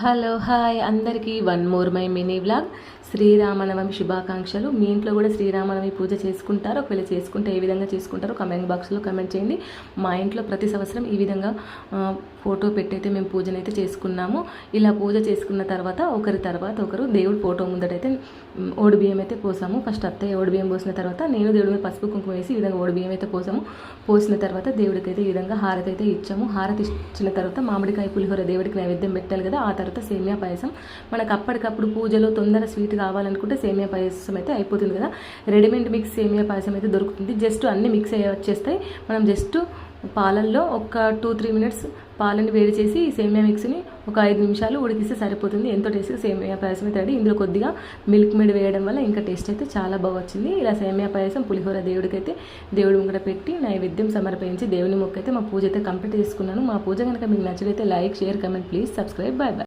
Hello hi అందరికీ one more my mini vlog. Sri Rama Navami శుభాకాంక్షలు. మీ ఇంట్లో కూడా శ్రీరామనవమి పూజ చేసుకుంటారు? ఒకవేళ చేసుకుంటే ఏ విధంగా చేసుకుంటారో కమెంట్ బాక్స్లో కమెంట్ చేయండి. మా ఇంట్లో ప్రతి సంవత్సరం ఈ విధంగా ఫోటో పెట్టయితే మేము పూజనైతే చేసుకున్నాము. ఇలా పూజ చేసుకున్న తర్వాత ఒకరు దేవుడు ఫోటో ముందటైతే ఓడి బియ్యం అయితే పోసాము. ఫస్ట్ అత్తయ్య ఓడి బియ్యం పోసిన తర్వాత నేను దేవుడి మీద పసుపు కుంకుమ వేసి ఈ విధంగా ఓడి బియ్యం అయితే పోసిన తర్వాత దేవుడికి అయితే ఈ విధంగా హారతి అయితే ఇచ్చాము. హారతి ఇచ్చిన తర్వాత మామిడికాయ పులిహోర దేవుడికి నైవేద్యం పెట్టాలి కదా. ఆ తర్వాత సేమియా పాయసం. మనకు అప్పటికప్పుడు పూజలో తొందర స్వీట్ కావాలనుకుంటే సేమియా పాయసం అయితే అయిపోతుంది కదా. రెడీమేడ్ మిక్స్ సేమియా పాయసం అయితే దొరుకుతుంది. జస్ట్ అన్ని మిక్స్ వచ్చేస్తాయి. మనం జస్ట్ పాలల్లో ఒక 2-3 మినిట్స్ పాలని వేడి చేసి ఈ సేమియా మిక్స్ని ఒక 5 నిమిషాలు ఉడికిస్తే సరిపోతుంది. ఎంతో టేస్ట్గా సేమియా పాయసం అయితే రెడీ. ఇందులో కొద్దిగా మిల్క్ మేడ్ వేయడం వల్ల ఇంకా టేస్ట్ అయితే చాలా బాగా వచ్చింది. ఇలా సేమియా పాయసం పులిహోర దేవుడికైతే దేవుడి ముంగట పెట్టి నైవేద్యం సమర్పించి దేవుని మొక్క అయితే మా పూజ అయితే కంప్లీట్ చేసుకున్నాను. మా పూజ కనుక మీకు నచ్చినైతే like, share, comment, please subscribe. Bye bye.